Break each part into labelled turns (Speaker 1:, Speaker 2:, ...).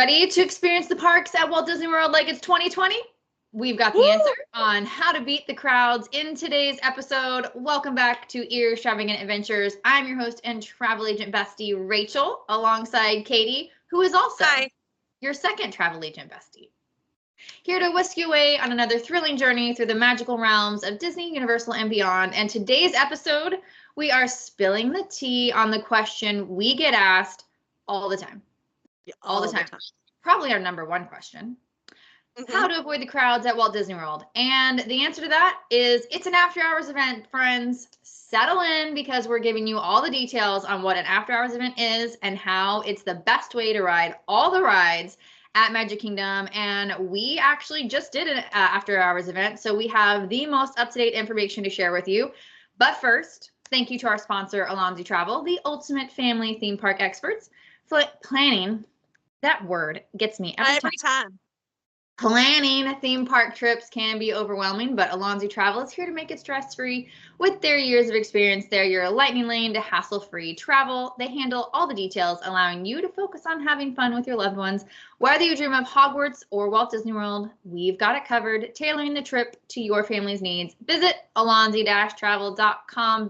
Speaker 1: Ready to experience the parks at Walt Disney World like it's 2020? We've got the answer on how to beat the crowds in today's episode. Welcome back to Earstravagant Adventures. I'm your host and travel agent bestie, Rachel, alongside Katie, who is also your second travel agent bestie. Here to whisk you away on another thrilling journey through the magical realms of Disney, Universal, and beyond. And today's episode, we are spilling the tea on the question we get asked all the time. All the time. Probably our number one question. How to avoid the crowds at Walt Disney World. And the answer to that is it's an after hours event, friends. Settle in because we're giving you all the details on what an after hours event is and how it's the best way to ride all the rides at Magic Kingdom. And we actually just did an after hours event, so we have the most up-to-date information to share with you. But first, thank you to our sponsor, Alonzi Travel, the ultimate family theme park experts. Planning, that word gets me every time. Planning theme park trips can be overwhelming, but Alonzi Travel is here to make it stress-free. With their years of experience, they're your lightning lane to hassle-free travel. They handle all the details, allowing you to focus on having fun with your loved ones. Whether you dream of Hogwarts or Walt Disney World, we've got it covered, tailoring the trip to your family's needs. Visit alonzi-travel.com/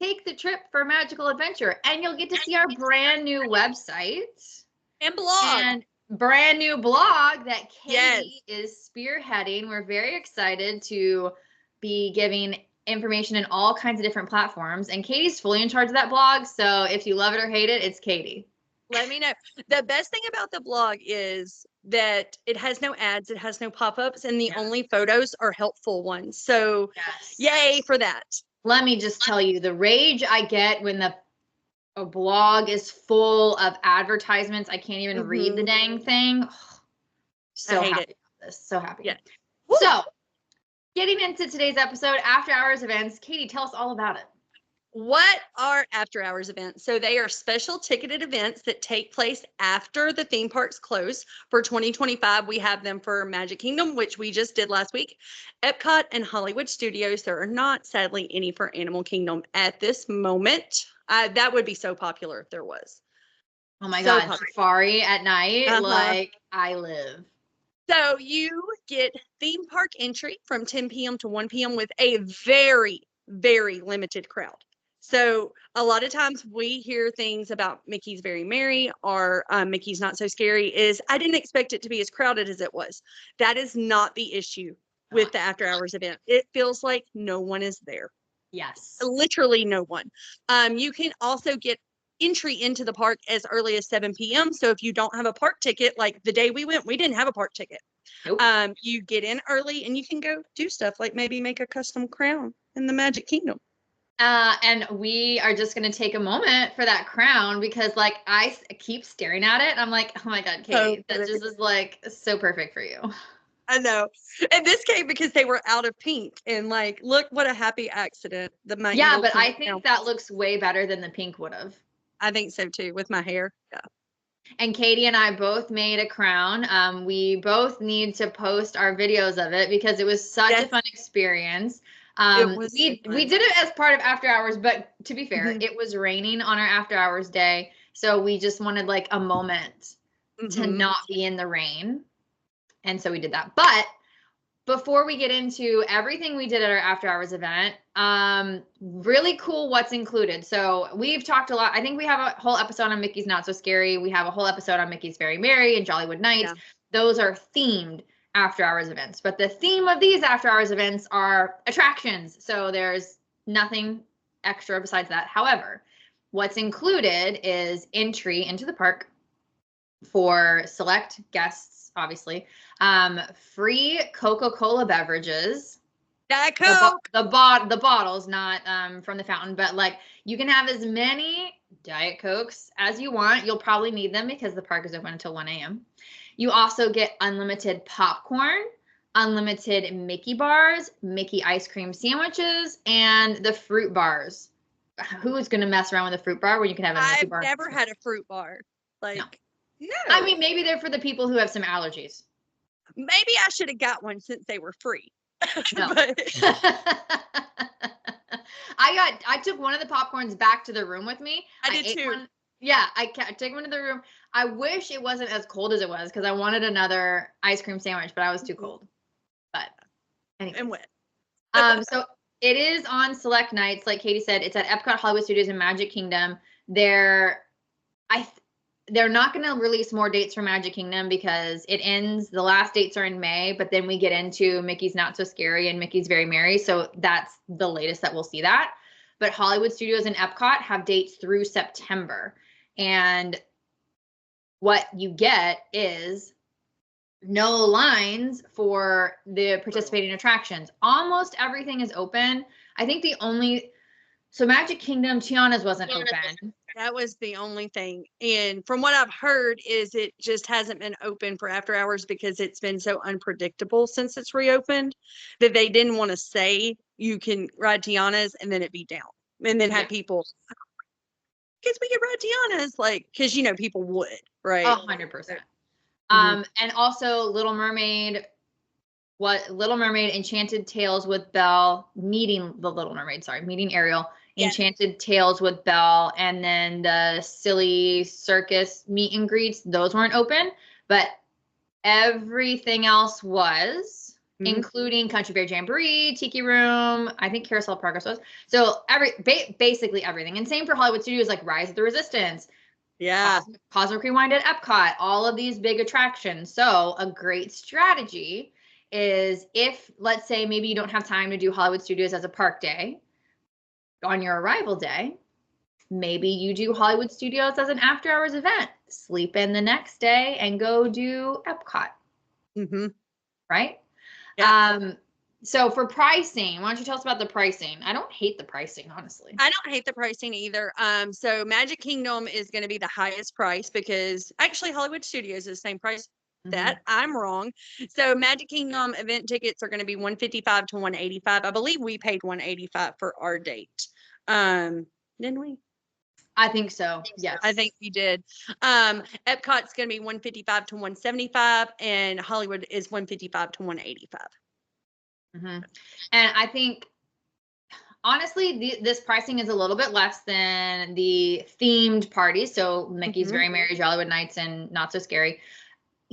Speaker 1: take the trip for a magical adventure, and you'll get to see our brand new website
Speaker 2: and blog.
Speaker 1: And brand new blog that Katie is spearheading. We're very excited to be giving information in all kinds of different platforms. And Katie's fully in charge of that blog. So if you love it or hate it, it's Katie.
Speaker 2: Let me know. The best thing about the blog is that it has no ads, it has no pop-ups, and the only photos are helpful ones. So yay for that.
Speaker 1: Let me just tell you, the rage I get when a blog is full of advertisements. I can't even read the dang thing. So happy about this. So happy.
Speaker 2: Yeah.
Speaker 1: So, getting into today's episode, after hours events. Katie, tell us all about it.
Speaker 2: What are after hours events? So they are special ticketed events that take place after the theme parks close. For 2025, we have them for Magic Kingdom, which we just did last week, Epcot, and Hollywood Studios. There are not, sadly, any for Animal Kingdom at this moment. That would be so popular if there was.
Speaker 1: Oh my God, Safari at night, like I live.
Speaker 2: So you get theme park entry from 10 p.m. to 1 p.m. with a very, very limited crowd. So a lot of times we hear things about Mickey's Very Merry or Mickey's Not So Scary I didn't expect it to be as crowded as it was. That is not the issue with the after hours event. It feels like no one is there.
Speaker 1: Yes.
Speaker 2: Literally no one. You can also get entry into the park as early as 7 p.m. So if you don't have a park ticket, like the day we went, we didn't have a park ticket.
Speaker 1: Nope.
Speaker 2: You get in early and you can go do stuff like maybe make a custom crown in the Magic Kingdom.
Speaker 1: And we are just going to take a moment for that crown because like I keep staring at it. I'm like, oh my God, Katie, that just is like so perfect for you.
Speaker 2: I know. And this came because they were out of pink and like, look what a happy accident. But
Speaker 1: I think that looks way better than the pink would have.
Speaker 2: I think so too with my hair. Yeah.
Speaker 1: And Katie and I both made a crown. We both need to post our videos of it because it was such a fun experience. We did it as part of after hours, but to be fair, it was raining on our after hours day. So we just wanted like a moment to not be in the rain. And so we did that. But before we get into everything we did at our after hours event, really cool what's included. So we've talked a lot. I think we have a whole episode on Mickey's Not So Scary. We have a whole episode on Mickey's Very Merry and Jollywood Nights. Yeah. Those are themed after hours events. But the theme of these after hours events are attractions. So there's nothing extra besides that. However, what's included is entry into the park for select guests, obviously. Free Coca-Cola beverages.
Speaker 2: Diet Coke.
Speaker 1: The bottles, not from the fountain, but like you can have as many Diet Cokes as you want. You'll probably need them because the park is open until 1 a.m. You also get unlimited popcorn, unlimited Mickey bars, Mickey ice cream sandwiches, and the fruit bars. Who is going to mess around with a fruit bar when you can have a Mickey bar?
Speaker 2: I've never had a fruit bar. Like, no.
Speaker 1: I mean, maybe they're for the people who have some allergies.
Speaker 2: Maybe I should have got one since they were free.
Speaker 1: No. I took one of the popcorns back to the room with me.
Speaker 2: I did too.
Speaker 1: Yeah, I took one to the room. I wish it wasn't as cold as it was because I wanted another ice cream sandwich, but I was too cold. But anyway.
Speaker 2: And wet.
Speaker 1: So it is on select nights, like Katie said. It's at Epcot Hollywood Studios in Magic Kingdom. They're not going to release more dates for Magic Kingdom because it ends. The last dates are in May, but then we get into Mickey's Not So Scary and Mickey's Very Merry. So that's the latest that we'll see that. But Hollywood Studios and Epcot have dates through September. And what you get is no lines for the participating attractions. Almost everything is open. I think so Magic Kingdom, Tiana's wasn't open.
Speaker 2: That was the only thing. And from what I've heard is it just hasn't been open for after hours because it's been so unpredictable since it's reopened that they didn't want to say you can ride Tiana's and then it be down. And then have people, because we could ride Tiana's, like, because, people would, right?
Speaker 1: 100%. And also Little Mermaid, Enchanted Tales with Belle, meeting Ariel, Enchanted Tales with Belle, and then the Silly Circus meet and greets, those weren't open, but everything else was, including Country Bear Jamboree, Tiki Room, I think Carousel Progress was. So basically everything. And same for Hollywood Studios, like Rise of the Resistance.
Speaker 2: Yeah.
Speaker 1: Cosmic Rewind at Epcot, all of these big attractions. So a great strategy is if, let's say, maybe you don't have time to do Hollywood Studios as a park day on your arrival day, maybe you do Hollywood Studios as an after hours event, sleep in the next day and go do Epcot. Right? Yeah. So for pricing, why don't you tell us about the pricing? I don't hate the pricing, honestly.
Speaker 2: I don't hate the pricing either. So Magic Kingdom is going to be the highest price because actually Hollywood Studios is the same price. That I'm wrong. So Magic Kingdom event tickets are going to be $155 to $185. I believe we paid $185 for our date. Didn't we?
Speaker 1: I think so. Yes.
Speaker 2: I think we did. Epcot's going to be $155 to $175, and Hollywood is $155 to $185.
Speaker 1: And I think, honestly, this pricing is a little bit less than the themed parties. So Mickey's Very Merry, Jollywood Nights, and Not So Scary.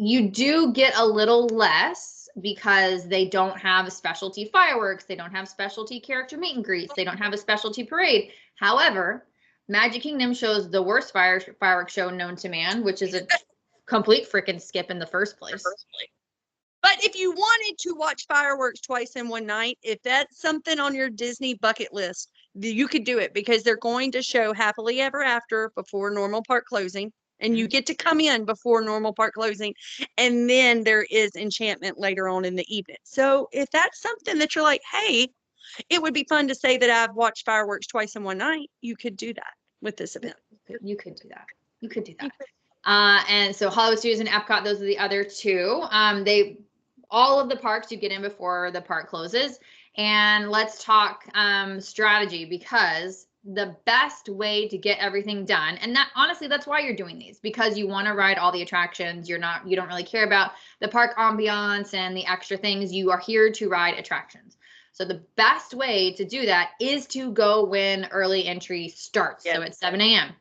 Speaker 1: You do get a little less because they don't have specialty fireworks. They don't have specialty character meet and greets. They don't have a specialty parade. However, Magic Kingdom shows the worst fireworks show known to man, which is a complete freaking skip in the first place.
Speaker 2: But if you wanted to watch fireworks twice in one night, if that's something on your Disney bucket list, you could do it because they're going to show Happily Ever After before normal park closing. And you get to come in before normal park closing. And then there is Enchantment later on in the evening. So if that's something that you're like, hey, it would be fun to say that I've watched fireworks twice in one night, you could do that with this event.
Speaker 1: You could do that. And so Hollywood Studios and Epcot, those are the other two. All of the parks you get in before the park closes. And let's talk strategy, because the best way to get everything done, and that honestly, that's why you're doing these, because you want to ride all the attractions. You don't really care about the park ambiance and the extra things. You are here to ride attractions. So the best way to do that is to go when early entry starts. So at 7 a.m.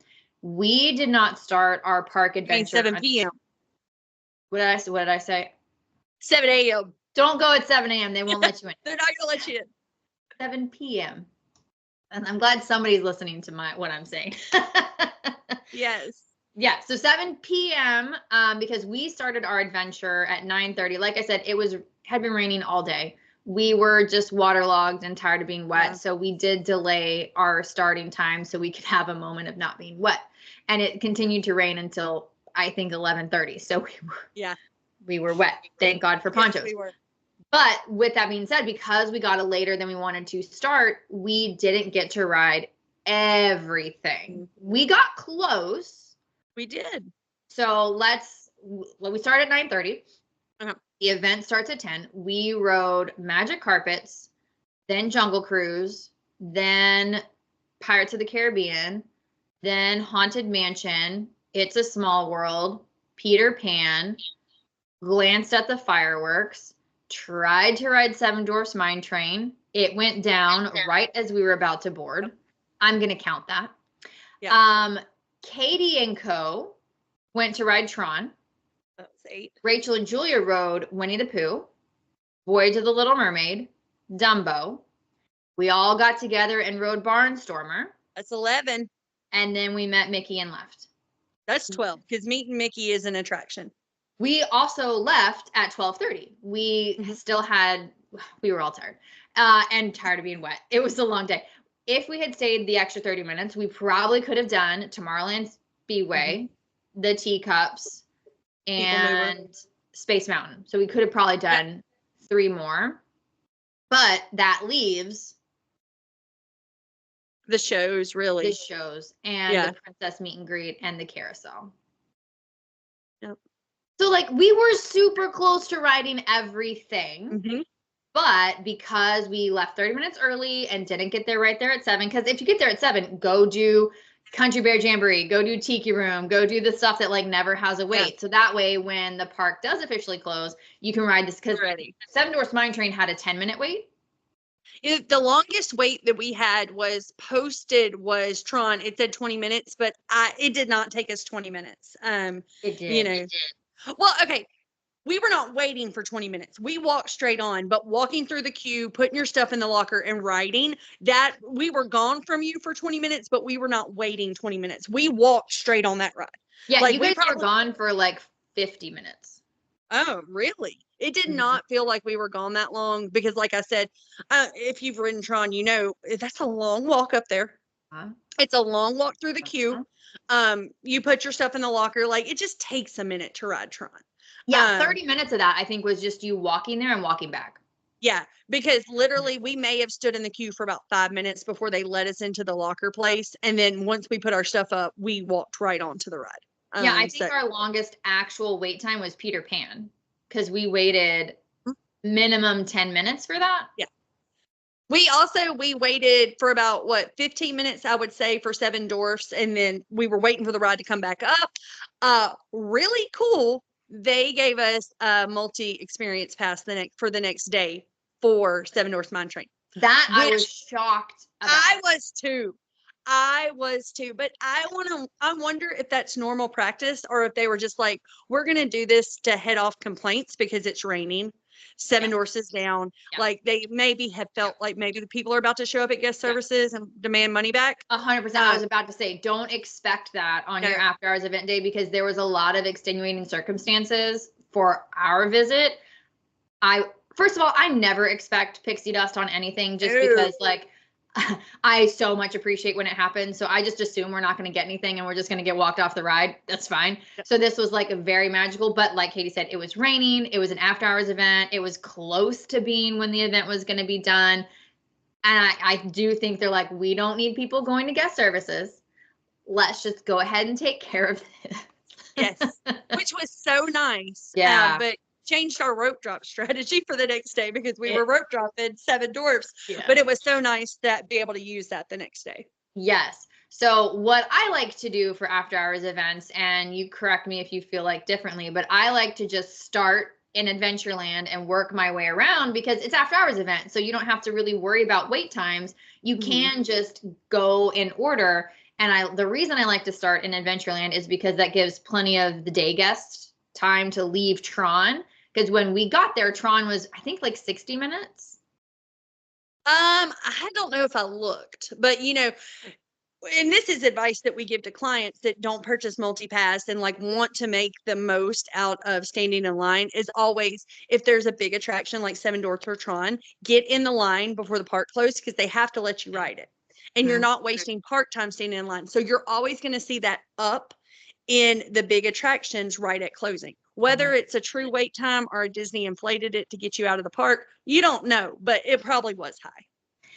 Speaker 1: We did not start our park adventure
Speaker 2: 7 p.m.
Speaker 1: What did I say?
Speaker 2: 7 a.m.
Speaker 1: Don't go at 7 a.m. They won't let you in.
Speaker 2: They're not gonna let you in.
Speaker 1: 7 p.m. And I'm glad somebody's listening to what I'm saying.
Speaker 2: Yes.
Speaker 1: Yeah. So 7 p.m. Because we started our adventure at 9:30. Like I said, had been raining all day. We were just waterlogged and tired of being wet. Yeah. So we did delay our starting time so we could have a moment of not being wet. And it continued to rain until I think 11:30. So we were wet. Thank God for ponchos.
Speaker 2: Yes, we were.
Speaker 1: But with that being said, because we got it later than we wanted to start, we didn't get to ride everything. We got close.
Speaker 2: We did.
Speaker 1: So we started at 9:30. The event starts at 10. We rode Magic Carpets, then Jungle Cruise, then Pirates of the Caribbean, then Haunted Mansion, It's a Small World, Peter Pan, glanced at the fireworks, tried to ride Seven Dwarfs Mine Train. It went down right as we were about to board. I'm going to count that. Yeah. Katie and Co. went to ride Tron.
Speaker 2: That was 8.
Speaker 1: Rachel and Julia rode Winnie the Pooh, Voyage of the Little Mermaid, Dumbo. We all got together and rode Barnstormer.
Speaker 2: That's 11.
Speaker 1: And then we met Mickey and left.
Speaker 2: That's 12 because meeting Mickey is an attraction.
Speaker 1: We also left at 12:30. We still had, we were all tired and tired of being wet. It was a long day. If we had stayed the extra 30 minutes, we probably could have done Tomorrowland Speedway, the Teacups, and Space Mountain. So we could have probably done 3 more. But that leaves
Speaker 2: the shows, really.
Speaker 1: The shows and the Princess Meet and Greet and the Carousel.
Speaker 2: Yep.
Speaker 1: So, like, we were super close to riding everything. But because we left 30 minutes early and didn't get there right there at 7, because if you get there at 7, go do Country Bear Jamboree, go do Tiki Room, go do the stuff that, like, never has a wait. Yeah. So that way, when the park does officially close, you can ride this, because Seven Dwarfs Mine Train had a 10-minute wait.
Speaker 2: The longest wait that we had was posted was Tron. It said 20 minutes, but it did not take us 20 minutes. It did. You know. It did. Well, okay. We were not waiting for 20 minutes. We walked straight on, but walking through the queue, putting your stuff in the locker and riding, that we were gone from you for 20 minutes, but we were not waiting 20 minutes. We walked straight on that ride.
Speaker 1: Yeah, like, you guys were gone for like 50 minutes.
Speaker 2: Oh, really? It did not feel like we were gone that long because, like I said, if you've ridden Tron, you know, that's a long walk up there. It's a long walk through the queue. You put your stuff in the locker. Like, it just takes a minute to ride Tron.
Speaker 1: Yeah, 30 minutes of that, I think, was just you walking there and walking back.
Speaker 2: Yeah, because literally we may have stood in the queue for about 5 minutes before they let us into the locker place. And then once we put our stuff up, we walked right onto the ride.
Speaker 1: Yeah, I think our longest actual wait time was Peter Pan, because we waited minimum 10 minutes for that.
Speaker 2: Yeah. We waited for about 15 minutes, I would say, for Seven Dwarfs, and then we were waiting for the ride to come back up. Really cool. They gave us a multi-experience pass for the next day for Seven Dwarfs Mine Train.
Speaker 1: That I was shocked about.
Speaker 2: I was too, but I wonder if that's normal practice or if they were just like, we're going to do this to head off complaints because it's raining. Seven Dwarfs is down. Yeah. Like, they maybe have felt like maybe the people are about to show up at guest services and demand money back.
Speaker 1: 100%. I was about to say, don't expect that on your after hours event day, because there was a lot of extenuating circumstances for our visit. First of all, I never expect pixie dust on anything, just because, like, I so much appreciate when it happens. So I just assume we're not going to get anything and we're just going to get walked off the ride. That's fine. So this was like a very magical, but like Katie said, it was raining. It was an after hours event. It was close to being when the event was going to be done. And I do think they're like, we don't need people going to guest services. Let's just go ahead and take care of this.
Speaker 2: Yes. Which was so nice.
Speaker 1: Yeah.
Speaker 2: But changed our rope drop strategy for the next day because we were rope dropping Seven Dwarfs, but it was so nice to be able to use that the next day.
Speaker 1: Yes. So what I like to do for after hours events, and you correct me if you feel like differently, but I like to just start in Adventureland and work my way around, because it's after hours event. So you don't have to really worry about wait times. You can just go in order. And the reason I like to start in Adventureland is because that gives plenty of the day guests time to leave Tron. Because when we got there, Tron was, I think, like 60 minutes.
Speaker 2: I don't know if I looked, but you know, and this is advice that we give to clients that don't purchase multi-pass and like want to make the most out of standing in line, is always, if there's a big attraction like Seven Dwarfs or Tron, get in the line before the park closes, because they have to let you ride it. And you're not wasting park time standing in line. So you're always going to see that up in the big attractions right at closing. Whether it's a true wait time or Disney inflated it to get you out of the park, you don't know, but it probably was high.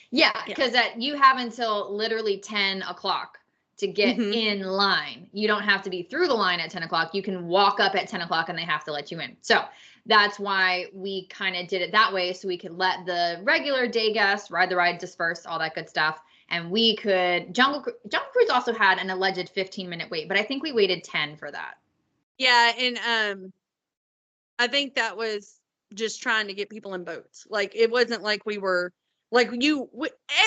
Speaker 1: Yeah, because you have until literally 10 o'clock to get in line. You don't have to be through the line at 10 o'clock. You can walk up at 10 o'clock and they have to let you in. So that's why we kind of did it that way, so we could let the regular day guests ride the ride, disperse, all that good stuff. And we could, Jungle Cruise also had an alleged 15-minute wait, but I think we waited 10 for that.
Speaker 2: Yeah, and I think that was just trying to get people in boats. Like, it wasn't like we were, like,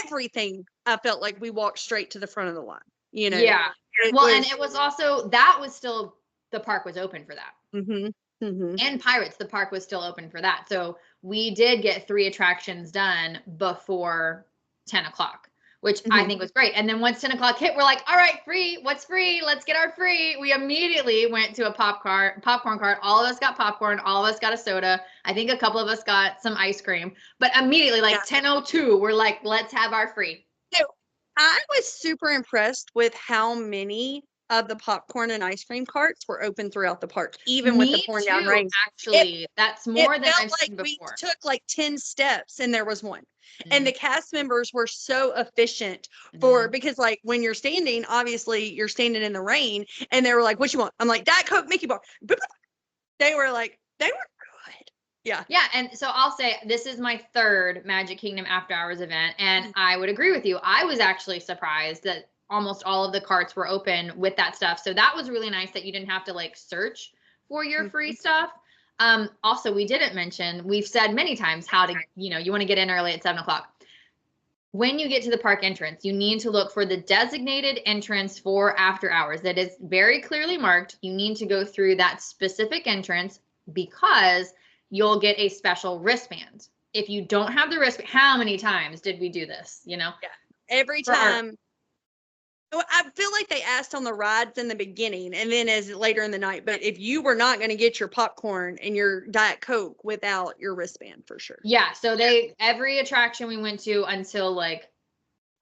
Speaker 2: everything, I felt like we walked straight to the front of the line, you know?
Speaker 1: Yeah. And it was also, that was still the park was open for that.
Speaker 2: Mm-hmm. Mm-hmm.
Speaker 1: And Pirates, the park was still open for that. So we did get 3 attractions done before 10 o'clock, which I think was great. And then once 10 o'clock hit, we're like, all right, free. What's free? Let's get our free. We immediately went to a popcorn cart. All of us got popcorn. All of us got a soda. I think a couple of us got some ice cream. But immediately, like 10:02, we're like, let's have our free.
Speaker 2: So I was super impressed with how many of the popcorn and ice cream carts were open throughout the park, even with the pouring down rain.
Speaker 1: Actually, that's more than I've seen before.
Speaker 2: We took like 10 steps and there was one. And the cast members were so efficient because like when you're standing, obviously you're standing in the rain, and they were like, what you want? I'm like, Diet Coke, Mickey bar. They were good. Yeah.
Speaker 1: Yeah. And so I'll say this is my 3rd Magic Kingdom After Hours event. And I would agree with you. I was actually surprised that almost all of the carts were open with that stuff. So that was really nice that you didn't have to like search for your free stuff. Also, we didn't mention, we've said many times how to, you want to get in early at 7 o'clock. When you get to the park entrance, you need to look for the designated entrance for after hours that is very clearly marked. You need to go through that specific entrance because you'll get a special wristband. If you don't have the wristband, how many times did we do this? Yeah.
Speaker 2: Every time. I feel like they asked on the rides in the beginning and then as later in the night, but if you were not going to get your popcorn and your Diet Coke without your wristband, for sure.
Speaker 1: Yeah. So every attraction we went to until like,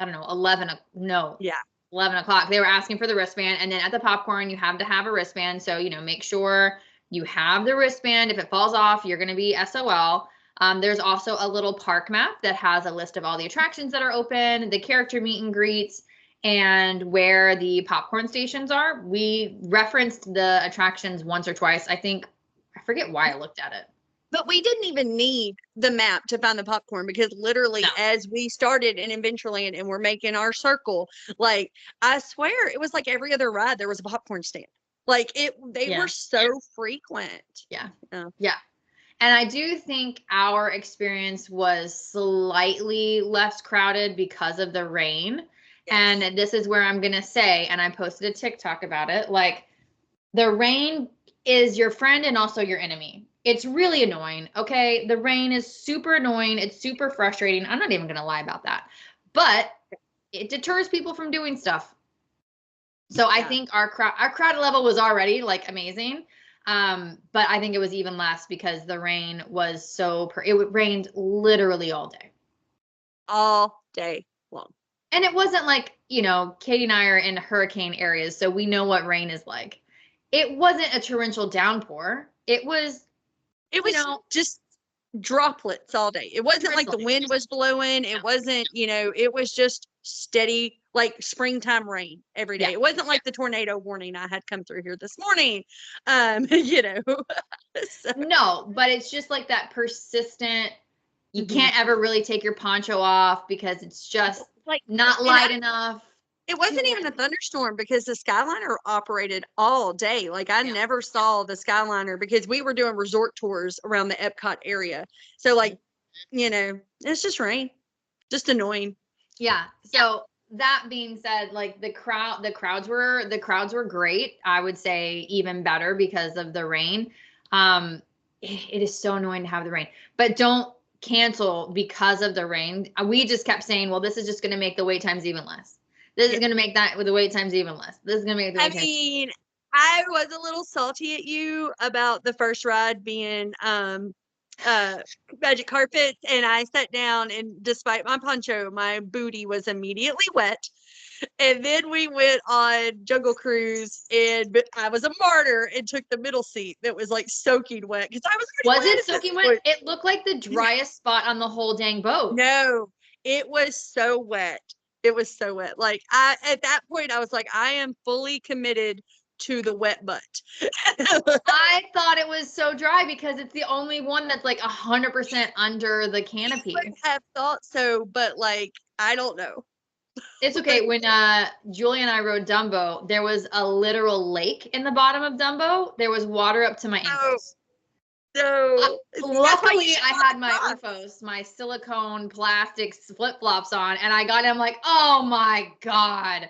Speaker 1: I don't know, 11 o'clock, they were asking for the wristband. And then at the popcorn, you have to have a wristband. So, make sure you have the wristband. If it falls off, you're going to be SOL. There's also a little park map that has a list of all the attractions that are open, the character meet and greets, and where the popcorn stations are. We referenced the attractions once or twice. I forget why I looked at it.
Speaker 2: But we didn't even need the map to find the popcorn because literally as we started in Adventureland and we're making our circle, like I swear it was like every other ride there was a popcorn stand. Like they were so frequent.
Speaker 1: Yeah. And I do think our experience was slightly less crowded because of the rain. Yes. And this is where I'm going to say, and I posted a TikTok about it, like the rain is your friend and also your enemy. It's really annoying. Okay. The rain is super annoying. It's super frustrating. I'm not even going to lie about that, but it deters people from doing stuff. So I think our crowd level was already like amazing. But I think it was even less because the rain was it rained literally all day.
Speaker 2: All day long.
Speaker 1: And it wasn't like, Katie and I are in hurricane areas, so we know what rain is like. It wasn't a torrential downpour. It was
Speaker 2: just droplets all day. It wasn't like the wind was blowing. It wasn't, it was just steady, like springtime rain every day. It wasn't like the tornado warning I had come through here this morning. So.
Speaker 1: No, but it's just like that persistent, you can't ever really take your poncho off because it's just like not light enough.
Speaker 2: It wasn't even a thunderstorm because the Skyliner operated all day. Like I never saw the Skyliner because we were doing resort tours around the Epcot area. So like, it's just rain, just annoying.
Speaker 1: Yeah. So that being said, like the crowds were great. I would say even better because of the rain. It is so annoying to have the rain, but don't cancel because of the rain. We just kept saying, well, this is just going to make the wait times even less. This is going to make the wait times even less. This is going to make the wait times.
Speaker 2: I was a little salty at you about the first ride being magic carpets, and I sat down, and despite my poncho, my booty was immediately wet. And then we went on Jungle Cruise, and I was a martyr and took the middle seat that was like soaking wet because I was
Speaker 1: it soaking wet? It looked like the driest spot on the whole dang boat.
Speaker 2: No, it was so wet. It was so wet. Like at that point, I was like, I am fully committed to the wet butt.
Speaker 1: I thought it was so dry because it's the only one that's like 100% under the canopy.
Speaker 2: I would have thought so, but like, I don't know.
Speaker 1: It's okay. When Julie and I rode Dumbo, there was a literal lake in the bottom of Dumbo. There was water up to my ankles.
Speaker 2: So
Speaker 1: luckily I had my OOFOS, my silicone plastic flip-flops on, and I got him like, oh my God.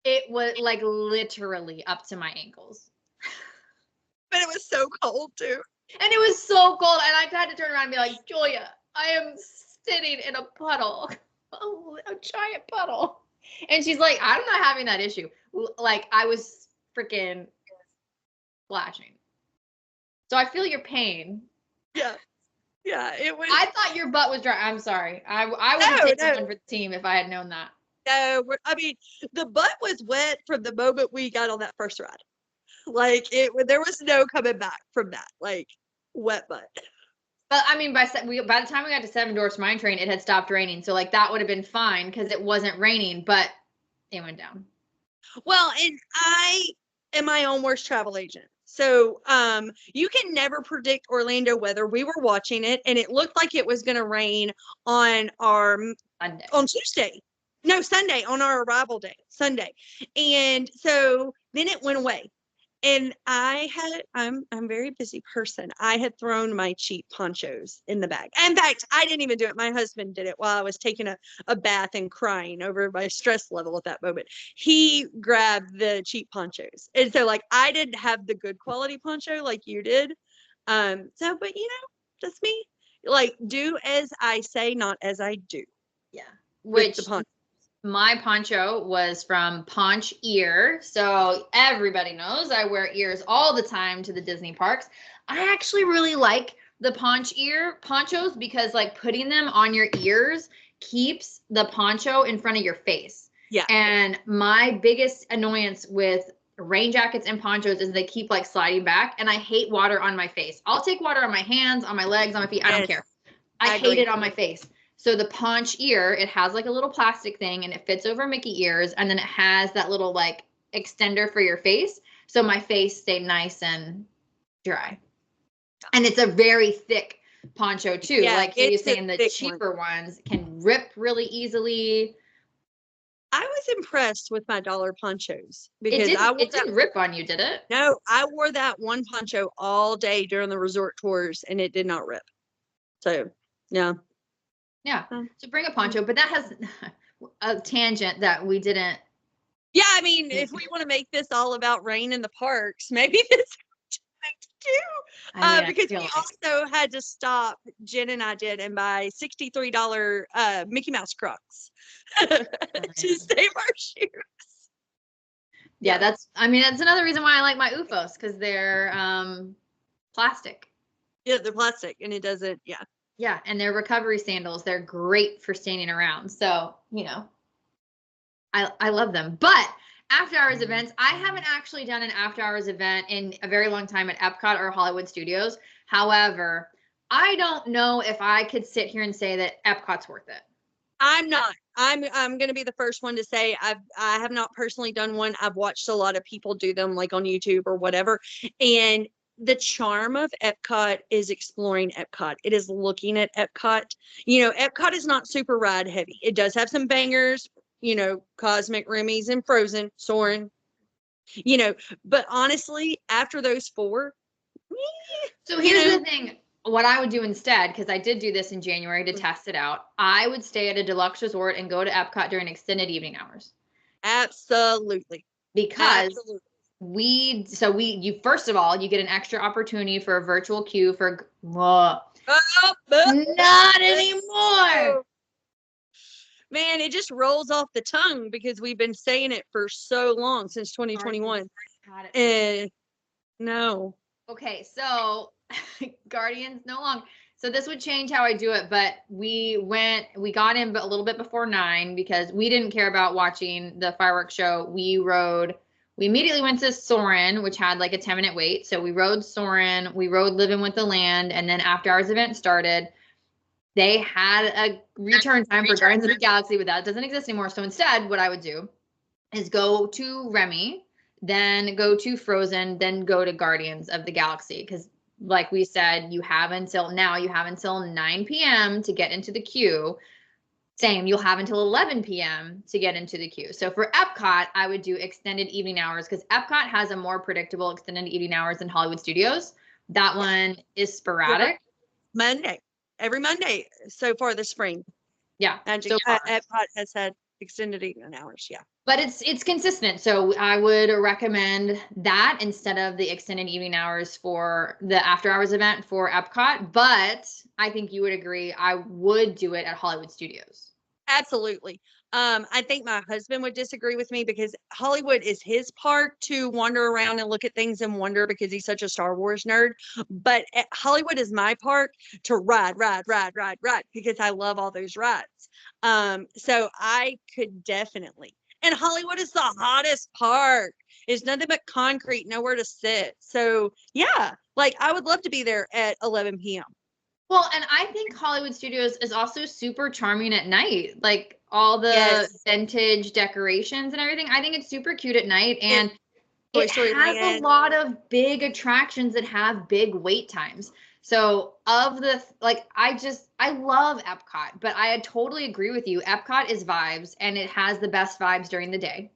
Speaker 1: It was like literally up to my ankles.
Speaker 2: But it was so cold too.
Speaker 1: And it was so cold. And I had to turn around and be like, Julia, I am sitting in a puddle, a giant puddle. And she's like, I'm not having that issue. Like, I was freaking splashing. So I feel your pain.
Speaker 2: Yeah. Yeah, it was.
Speaker 1: I thought your butt was dry. I'm sorry. I would have taken one for the team if I had known that.
Speaker 2: No, I mean, the butt was wet from the moment we got on that first ride. Like, there was no coming back from that. Like, wet butt.
Speaker 1: But I mean, by the time we got to Seven Dwarfs Mine Train, it had stopped raining. So like that would have been fine because it wasn't raining, but it went down.
Speaker 2: Well, and I am my own worst travel agent. So you can never predict Orlando weather. We were watching it and it looked like it was going to rain on our
Speaker 1: Sunday.
Speaker 2: On Tuesday. No, Sunday, on our arrival day, Sunday. And so then it went away. And I'm a very busy person. I had thrown my cheap ponchos in the bag. In fact, I didn't even do it. My husband did it while I was taking a bath and crying over my stress level at that moment. He grabbed the cheap ponchos. And so like I didn't have the good quality poncho like you did. But that's me. Like do as I say, not as I do.
Speaker 1: Yeah. Which my poncho was from Ponch Ear. So everybody knows I wear ears all the time to the Disney parks. I actually really like the Ponch Ear ponchos because like putting them on your ears keeps the poncho in front of your face.
Speaker 2: Yeah.
Speaker 1: And my biggest annoyance with rain jackets and ponchos is they keep like sliding back and I hate water on my face. I'll take water on my hands, on my legs, on my feet. I don't care. I hate it on my face. So the Ponch Ear, it has like a little plastic thing and it fits over Mickey ears. And then it has that little like extender for your face. So my face stayed nice and dry. And it's a very thick poncho too. Yeah, like Katie was saying, the cheaper ones can rip really easily.
Speaker 2: I was impressed with my dollar ponchos because
Speaker 1: it didn't rip on you, did it?
Speaker 2: No, I wore that one poncho all day during the resort tours and it did not rip. So, yeah.
Speaker 1: Yeah. So bring a poncho, but that has a tangent that we didn't.
Speaker 2: Yeah, I mean, if we want to make this all about rain in the parks, maybe this is what to do. Because we also had to stop, Jen and I did, and buy $63 Mickey Mouse Crocs to save our shoes.
Speaker 1: Yeah, that's another reason why I like my UFOs, because they're plastic.
Speaker 2: Yeah, they're plastic, and it doesn't, yeah.
Speaker 1: Yeah, and they're recovery sandals. They're great for standing around. So, I love them. But after hours events, I haven't actually done an after hours event in a very long time at Epcot or Hollywood Studios. However, I don't know if I could sit here and say that Epcot's worth it.
Speaker 2: I'm not. I'm going to be the first one to say I have not personally done one. I've watched a lot of people do them like on YouTube or whatever. And the charm of Epcot is exploring Epcot. It is looking at Epcot. Epcot is not super ride heavy. It does have some bangers, Cosmic, Remy's, and Frozen, Soarin', but honestly, after those four.
Speaker 1: So here's the thing. What I would do instead, because I did do this in January to test it out, I would stay at a deluxe resort and go to Epcot during extended evening hours.
Speaker 2: Absolutely.
Speaker 1: Because you first of all, you get an extra opportunity for a virtual queue for not anymore.
Speaker 2: Man, it just rolls off the tongue because we've been saying it for so long, since 2021. No.
Speaker 1: Okay, so Guardians no longer. So this would change how I do it, but we got in a little bit before 9 because we didn't care about watching the fireworks show. We immediately went to Soarin', which had like a 10-minute wait. So we rode Soarin', we rode Living with the Land, and then after hours event started, they had a return time for Guardians of the Galaxy, but that doesn't exist anymore. So instead, what I would do is go to Remy, then go to Frozen, then go to Guardians of the Galaxy. Because like we said, you have until 9 p.m. to get into the queue. Same, you'll have until 11 p.m. to get into the queue. So for Epcot, I would do extended evening hours because Epcot has a more predictable extended evening hours than Hollywood Studios. That one is sporadic.
Speaker 2: Every Monday so far this spring.
Speaker 1: Yeah.
Speaker 2: And so Epcot has had extended evening hours. Yeah.
Speaker 1: But it's consistent. So I would recommend that instead of the extended evening hours for the after hours event for Epcot. But I think you would agree I would do it at Hollywood Studios.
Speaker 2: Absolutely. I think my husband would disagree with me because Hollywood is his park to wander around and look at things and wonder because he's such a Star Wars nerd. But Hollywood is my park to ride because I love all those rides. So I could definitely. And Hollywood is the hottest park. It's nothing but concrete, nowhere to sit. So yeah, like I would love to be there at 11 p.m.
Speaker 1: Well, and I think Hollywood Studios is also super charming at night. Like all the
Speaker 2: Yes.
Speaker 1: vintage decorations and everything. I think it's super cute at night. And
Speaker 2: Toy
Speaker 1: it
Speaker 2: Story
Speaker 1: has a
Speaker 2: Land.
Speaker 1: lot of big attractions that have big wait times. So of the, like, I love Epcot, but I totally agree with you. Epcot is vibes and it has the best vibes during the day.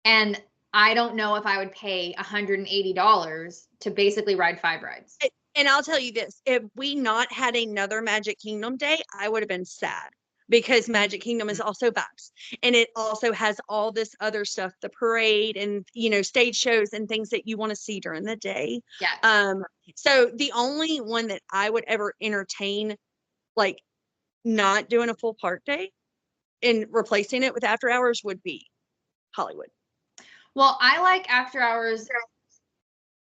Speaker 1: And I don't know if I would pay $180 to basically ride 5 rides.
Speaker 2: And I'll tell you this, if we not had another Magic Kingdom day, I would have been sad because Magic Kingdom is also vibes. And it also has all this other stuff, the parade and, you know, stage shows and things that you want to see during the day.
Speaker 1: Yeah.
Speaker 2: So the only one that I would ever entertain, like not doing a full park day and replacing it with after hours would be Hollywood.
Speaker 1: Well, I like after hours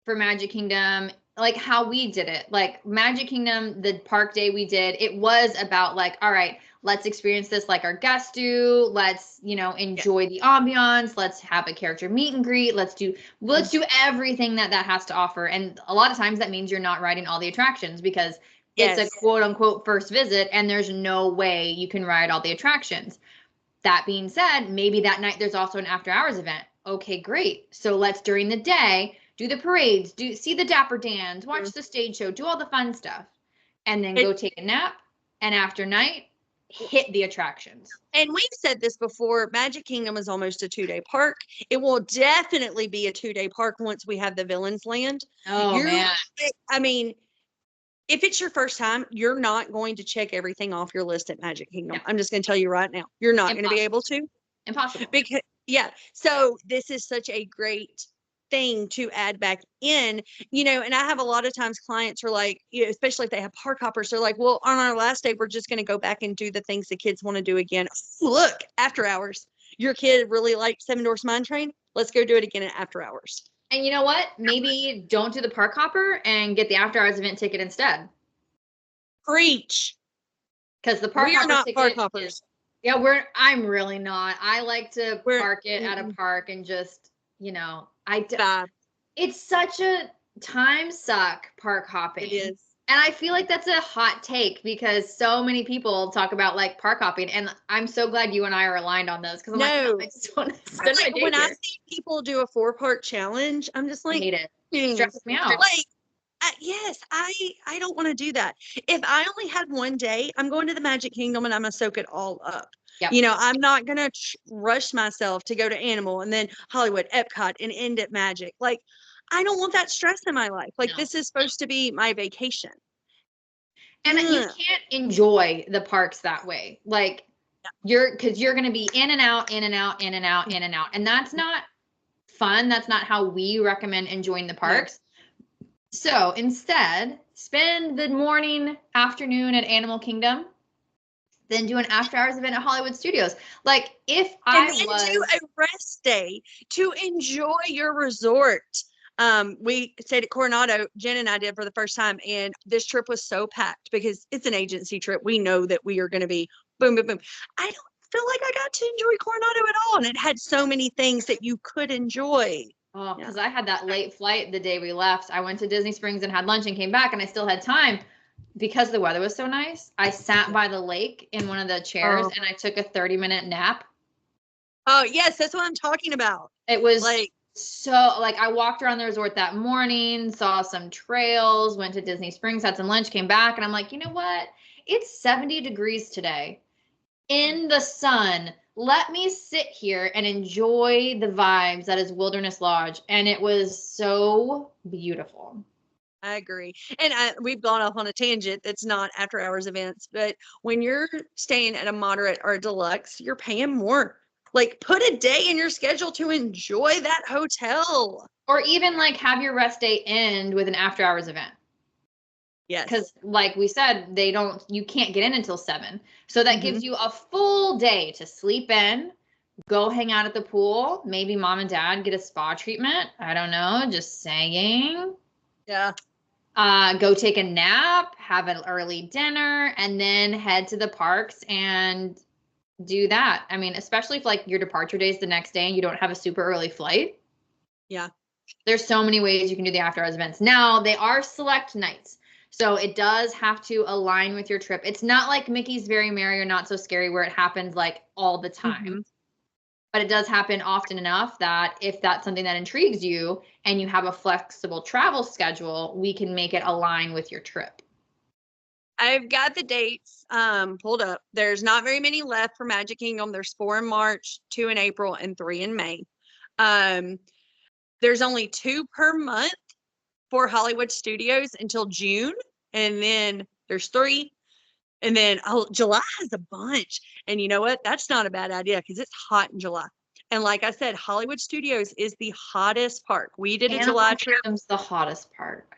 Speaker 1: for Magic Kingdom, like how we did it. Like Magic Kingdom, the park day we did, it was about like, all right, let's experience this like our guests do. Let's, you know, enjoy the ambiance. Let's have a character meet and greet. Let's do everything that has to offer. And a lot of times that means you're not riding all the attractions because it's a quote unquote first visit and there's no way you can ride all the attractions. That being said, maybe that night there's also an after hours event. Okay, great. So let's during the day do the parades, see the Dapper Dans, watch the stage show, do all the fun stuff, and then go take a nap. And after night, hit the attractions.
Speaker 2: And we've said this before, Magic Kingdom is almost a 2-day park. It will definitely be a 2-day park once we have the Villains Land.
Speaker 1: Oh, man.
Speaker 2: I mean, if it's your first time, you're not going to check everything off your list at Magic Kingdom. No. I'm just going to tell you right now, you're not going to be able to.
Speaker 1: Impossible.
Speaker 2: Because so this is such a great thing to add back in, you know, and I have a lot of times clients are like, you know, especially if they have park hoppers, they're like, well, on our last day, we're just going to go back and do the things the kids want to do again. Look, after hours, your kid really liked Seven Dwarfs Mine Train. Let's go do it again at after hours.
Speaker 1: And you know what? Maybe don't do the park hopper and get the after hours event ticket instead.
Speaker 2: Preach.
Speaker 1: Because the park hopper
Speaker 2: not
Speaker 1: ticket
Speaker 2: park hoppers.
Speaker 1: I'm really not. I like to park it at a park and just, you know, it's such a time suck park hopping.
Speaker 2: It is.
Speaker 1: And I feel like that's a hot take because so many people talk about like park hopping. And I'm so glad you and I are aligned on this because I'm like, I just want to spend my day
Speaker 2: when
Speaker 1: here.
Speaker 2: I see people do a 4-part challenge, I'm just like,
Speaker 1: I hate it. It stresses me out.
Speaker 2: Like, yes, I don't want to do that. If I only had one day, I'm going to the Magic Kingdom and I'm going to soak it all up. Yep. You know, I'm not going to rush myself to go to Animal and then Hollywood, Epcot, and end at Magic. Like, I don't want that stress in my life. Like, this is supposed to be my vacation.
Speaker 1: And you can't enjoy the parks that way. Like, because you're going to be in and out, in and out, in and out, in and out. And that's not fun. That's not how we recommend enjoying the parks. No. So instead, spend the morning, afternoon at Animal Kingdom. Then do an after hours event at Hollywood Studios. Like if I was
Speaker 2: do a rest day to enjoy your resort. We stayed at Coronado, Jen and I did for the first time, and this trip was so packed because it's an agency trip. We know that we are going to be boom, boom, boom. I don't feel like I got to enjoy Coronado at all, and it had so many things that you could enjoy.
Speaker 1: Oh, because I had that late flight the day we left. I went to Disney Springs and had lunch and came back, and I still had time. Because the weather was so nice, I sat by the lake in one of the chairs and I took a 30-minute nap.
Speaker 2: Oh, yes, that's what I'm talking about.
Speaker 1: It was I walked around the resort that morning, saw some trails, went to Disney Springs, had some lunch, came back, and I'm like, you know what? It's 70 degrees today in the sun. Let me sit here and enjoy the vibes that is Wilderness Lodge. And it was so beautiful.
Speaker 2: I agree. And we've gone off on a tangent that's not after hours events, but when you're staying at a moderate or a deluxe, you're paying more. Like, put a day in your schedule to enjoy that hotel.
Speaker 1: Or even like have your rest day end with an after hours event.
Speaker 2: Yes.
Speaker 1: Because like we said, you can't get in until 7. So that gives you a full day to sleep in, go hang out at the pool. Maybe mom and dad get a spa treatment. I don't know, just saying.
Speaker 2: Yeah.
Speaker 1: Go take a nap, have an early dinner, and then head to the parks and do that. I mean, especially if like your departure day is the next day and you don't have a super early flight.
Speaker 2: Yeah.
Speaker 1: There's so many ways you can do the after hours events. Now, they are select nights. So it does have to align with your trip. It's not like Mickey's Very Merry or Not So Scary where it happens like all the time. But it does happen often enough that if that's something that intrigues you and you have a flexible travel schedule, we can make it align with your trip.
Speaker 2: I've got the dates pulled up. There's not very many left for Magic Kingdom. There's 4 in March, 2 in April, and 3 in May. There's only 2 per month for Hollywood Studios until June, and then there's 3. And then July has a bunch. And you know what? That's not a bad idea because it's hot in July. And like I said, Hollywood Studios is the hottest park. We did a July trip.
Speaker 1: Kingdom's the hottest park.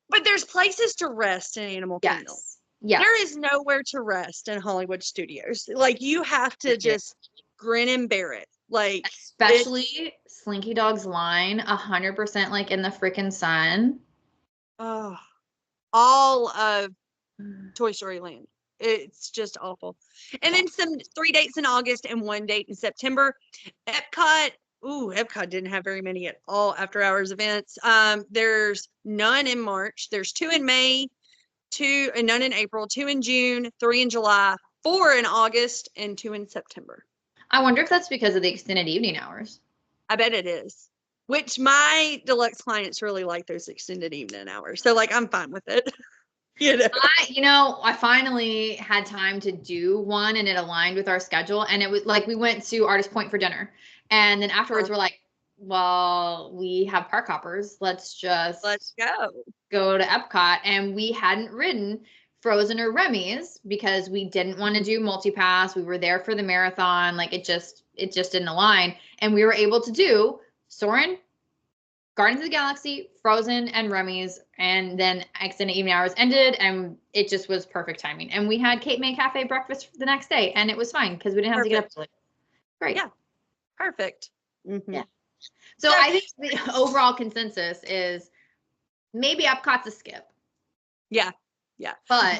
Speaker 2: But there's places to rest in Animal Kingdom.
Speaker 1: Yeah.
Speaker 2: There is nowhere to rest in Hollywood Studios. Like, you have to just grin and bear it. Like,
Speaker 1: especially Slinky Dog's line, 100% like in the freaking sun.
Speaker 2: Oh, all of Toy Story Land. It's just awful. And then 3 dates in August and 1 date in September. Epcot. Ooh, Epcot didn't have very many at all after hours events. There's none in March. There's 2 in May, 2 and none in April, 2 in June, 3 in July, 4 in August, and 2 in September.
Speaker 1: I wonder if that's because of the extended evening hours.
Speaker 2: I bet it is. Which my deluxe clients really like those extended evening hours. So like, I'm fine with it.
Speaker 1: I finally had time to do one and it aligned with our schedule. And it was like, we went to Artist Point for dinner. And then afterwards we're like, well, we have park hoppers. Let's go to Epcot. And we hadn't ridden Frozen or Remy's because we didn't want to do multipass. We were there for the marathon. Like it just didn't align. And we were able to do Soarin', Guardians of the Galaxy, Frozen, and Remy's, and then extended evening hours ended, and it just was perfect timing. And we had Cape May Cafe breakfast the next day, and it was fine because we didn't have to get up early. Great.
Speaker 2: Yeah. Perfect.
Speaker 1: Yeah. So I think the overall consensus is maybe Epcot's a skip.
Speaker 2: Yeah. Yeah.
Speaker 1: But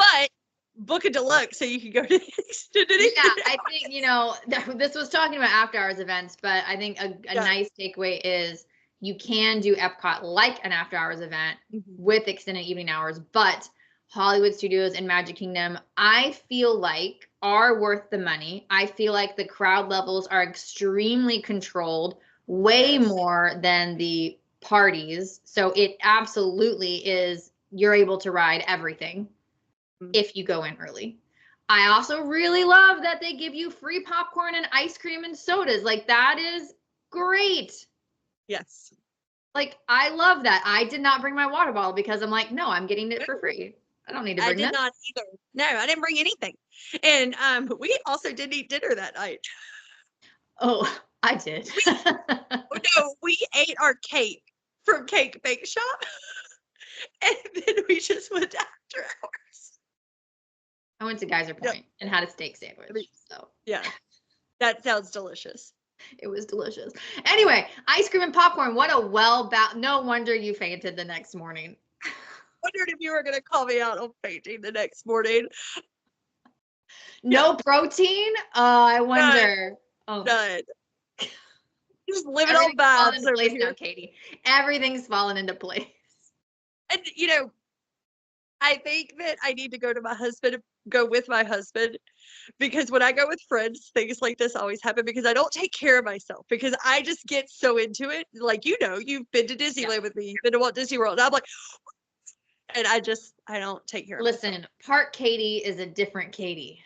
Speaker 2: book a deluxe so you can go to the extended.
Speaker 1: Yeah, I think, this was talking about after hours events, but I think a nice takeaway is you can do Epcot like an after hours event with extended evening hours, but Hollywood Studios and Magic Kingdom, I feel like are worth the money. I feel like the crowd levels are extremely controlled, way more than the parties. So it absolutely is, you're able to ride everything if you go in early. I also really love that they give you free popcorn and ice cream and sodas. Like, that is great.
Speaker 2: Yes.
Speaker 1: Like, I love that. I did not bring my water bottle because I'm like, no, I'm getting it for free. I don't need to bring that.
Speaker 2: I did not either. No, I didn't bring anything. And we also didn't eat dinner that night.
Speaker 1: Oh, I did.
Speaker 2: No, we ate our cake from Cake Bake Shop. And then we just went after hours.
Speaker 1: I went to Geyser Point and had a steak sandwich. So
Speaker 2: yeah, that sounds delicious.
Speaker 1: It was delicious. Anyway, ice cream and popcorn. What a no wonder you fainted the next morning.
Speaker 2: Wondered if you were going to call me out on fainting the next morning.
Speaker 1: No protein? I wonder.
Speaker 2: None. Just living on vibes over here.
Speaker 1: Now, Katie. Everything's fallen into place.
Speaker 2: And I think that I need to go with my husband, because when I go with friends, things like this always happen because I don't take care of myself, because I just get so into it. Like, you've been to Disneyland with me, you've been to Walt Disney World. And I'm like, and I don't take care of myself.
Speaker 1: Listen, Park Katie is a different Katie.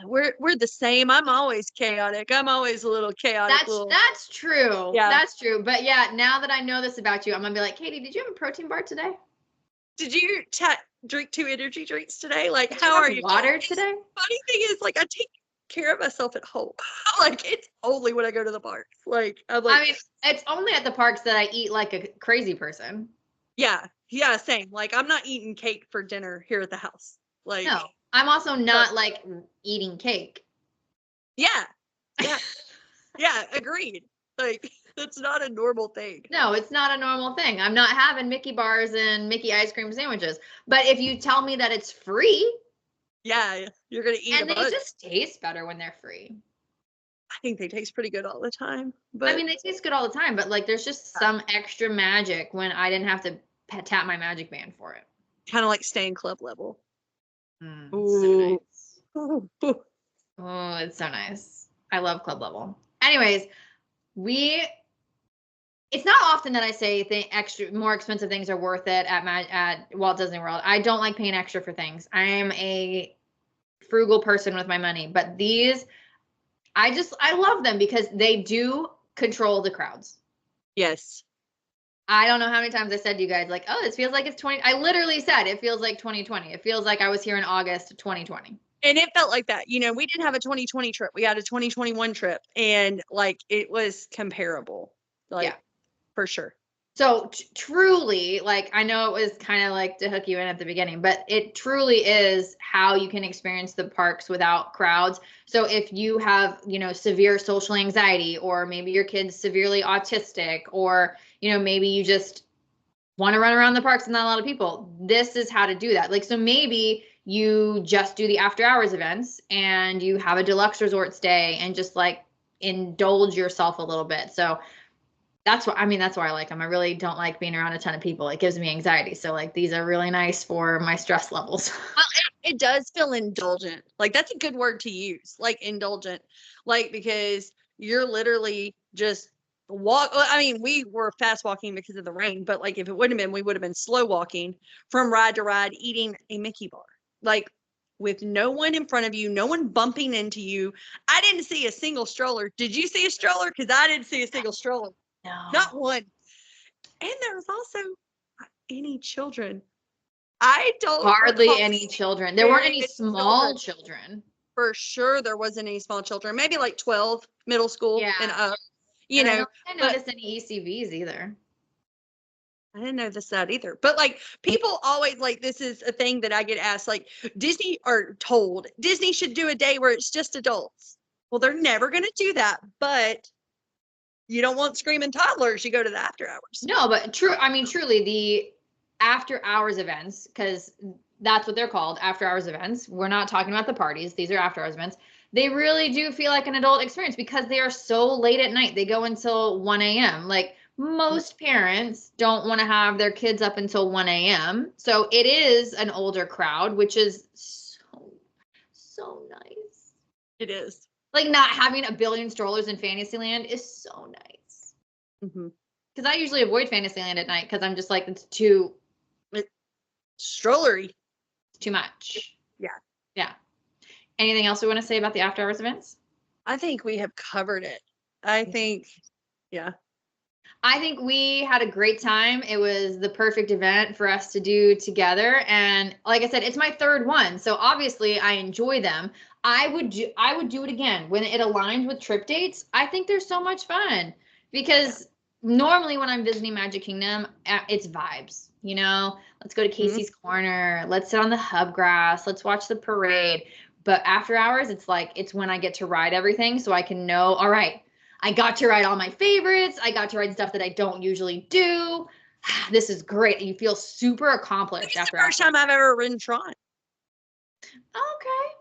Speaker 2: We're the same. I'm always chaotic. I'm always a little chaotic.
Speaker 1: That's true.
Speaker 2: Yeah.
Speaker 1: That's true. But yeah, now that I know this about you, I'm gonna be like, Katie, did you have a protein bar today?
Speaker 2: Did you drink 2 energy drinks today? Like,
Speaker 1: Did
Speaker 2: how
Speaker 1: you
Speaker 2: are
Speaker 1: have
Speaker 2: you?
Speaker 1: water today?
Speaker 2: Funny thing is, like, I take care of myself at home. Like, it's only when I go to the park. Like, I'm like,
Speaker 1: I mean, it's only at the parks that I eat like a crazy person.
Speaker 2: yeah, same. Like, I'm not eating cake for dinner here at the house. Like,
Speaker 1: No, I'm also not like eating cake.
Speaker 2: yeah, agreed. Like, that's not a normal thing.
Speaker 1: No, it's not a normal thing. I'm not having Mickey bars and Mickey ice cream sandwiches. But if you tell me that it's free,
Speaker 2: yeah, you're gonna eat
Speaker 1: and
Speaker 2: a
Speaker 1: they
Speaker 2: bunch.
Speaker 1: just taste better when they're free.
Speaker 2: I think they taste pretty good all the time. But
Speaker 1: I mean, they taste good all the time, but like there's just some extra magic when I didn't have to tap my magic band for it.
Speaker 2: kind of like staying club level.
Speaker 1: So nice.
Speaker 2: Ooh.
Speaker 1: Oh, it's so nice. I love Club Level. Anyways, it's not often that I say more expensive things are worth it at Walt Disney World. I don't like paying extra for things. I am a frugal person with my money, but these, I love them because they do control the crowds.
Speaker 2: Yes.
Speaker 1: I don't know how many times I said to you guys, like, oh, this feels like it's 20. I literally said it feels like 2020. It feels like I was here in August 2020.
Speaker 2: And it felt like that. You know, we didn't have a 2020 trip. We had a 2021 trip. And like it was comparable. Like,
Speaker 1: yeah,
Speaker 2: for sure.
Speaker 1: So truly, like, I know it was kind of like to hook you in at the beginning, but it truly is how you can experience the parks without crowds. So if you have, severe social anxiety, or maybe your kid's severely autistic, or, maybe you just want to run around the parks and not a lot of people, this is how to do that. Like, so maybe you just do the after hours events and you have a deluxe resort stay and just like indulge yourself a little bit. So that's why I like them. I really don't like being around a ton of people. It gives me anxiety. So like these are really nice for my stress levels.
Speaker 2: Well, it does feel indulgent. Like that's a good word to use. Like indulgent. Like because you're literally just walk. I mean, we were fast walking because of the rain, but like if it wouldn't have been, we would have been slow walking from ride to ride, eating a Mickey bar. Like with no one in front of you, no one bumping into you. I didn't see a single stroller. Did you see a stroller? Because I didn't see a single stroller.
Speaker 1: No.
Speaker 2: Not one. And there was also any children. I don't
Speaker 1: Hardly any children. There weren't any small children.
Speaker 2: For sure there wasn't any small children. Maybe like 12 middle school and up.
Speaker 1: I don't notice any ECVs either.
Speaker 2: I didn't notice that either. But like people always like this is a thing that I get asked, like Disney or told Disney should do a day where it's just adults. Well, they're never gonna do that, but you don't want screaming toddlers, you go to the after hours.
Speaker 1: No, but truly the after hours events, because that's what they're called, after hours events. We're not talking about the parties. These are after hours events. They really do feel like an adult experience because they are so late at night. They go until 1 a.m. Like most parents don't want to have their kids up until 1 a.m. So it is an older crowd, which is so nice.
Speaker 2: It is.
Speaker 1: Like not having a billion strollers in Fantasyland is so nice. Because I usually avoid Fantasyland at night because I'm just like, it's
Speaker 2: strollery.
Speaker 1: It's too much.
Speaker 2: Yeah.
Speaker 1: Anything else we want to say about the after hours events?
Speaker 2: I think we have covered it. I think
Speaker 1: we had a great time. It was the perfect event for us to do together. And like I said, it's my third one. So obviously I enjoy them. I would do it again when it aligns with trip dates. I think they're so much fun because normally when I'm visiting Magic Kingdom, it's vibes, let's go to Casey's Corner. Let's sit on the hub grass. Let's watch the parade. But after hours, it's when I get to ride everything. So I can know, all right, I got to ride all my favorites. I got to ride stuff that I don't usually do. This is great. You feel super accomplished after.
Speaker 2: It's the first time I've ever ridden Tron.
Speaker 1: Okay.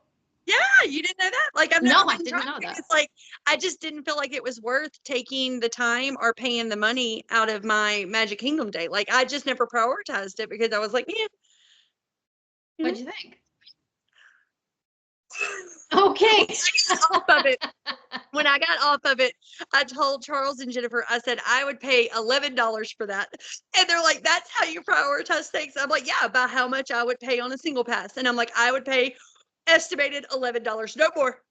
Speaker 2: Yeah, you didn't know that? Like I
Speaker 1: didn't know that.
Speaker 2: It's like I just didn't feel like it was worth taking the time or paying the money out of my Magic Kingdom day. Like I just never prioritized it because I was like, yeah.
Speaker 1: What'd you think? Okay.
Speaker 2: When I got off of it, I told Charles and Jennifer, I said, I would pay $11 for that. And they're like, that's how you prioritize things. I'm like, yeah, about how much I would pay on a single pass. And I'm like, I would pay. estimated $11. No more.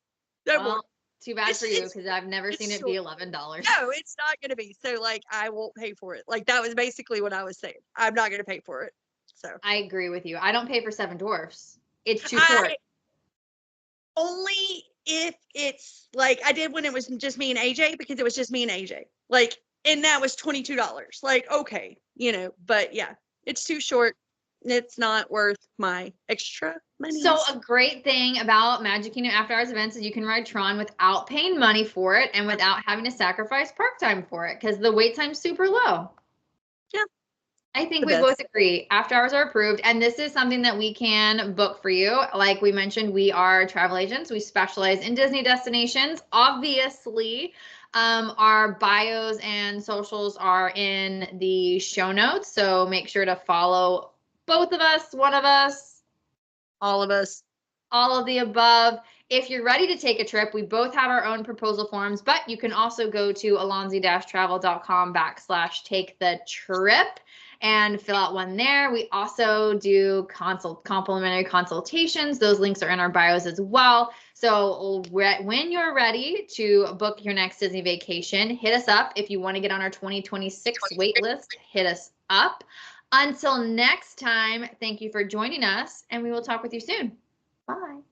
Speaker 2: No more.
Speaker 1: Too bad for you, because I've never seen it be $11.
Speaker 2: No, it's not going to be. So, like, I won't pay for it. Like, that was basically what I was saying. I'm not going to pay for it. So
Speaker 1: I agree with you. I don't pay for Seven Dwarfs. It's too short.
Speaker 2: Only if it's like I did when it was just me and AJ, because it was just me and AJ. Like, and that was $22. Like, okay, but yeah, it's too short. It's not worth my extra money.
Speaker 1: So a great thing about Magic Kingdom After Hours events is you can ride Tron without paying money for it and without having to sacrifice park time for it, because the wait time's super low.
Speaker 2: Yeah.
Speaker 1: I think we both agree. After hours are approved, and this is something that we can book for you. Like we mentioned, we are travel agents. We specialize in Disney destinations. Obviously, our bios and socials are in the show notes, so make sure to follow both of us, one of us,
Speaker 2: all of us,
Speaker 1: all of the above. If you're ready to take a trip, we both have our own proposal forms, but you can also go to alonzi-travel.com/take the trip and fill out one there. We also do complimentary consultations. Those links are in our bios as well. So when you're ready to book your next Disney vacation, hit us up. If you want to get on our 2026 wait list, hit us up. Until next time, thank you for joining us, and we will talk with you soon. Bye.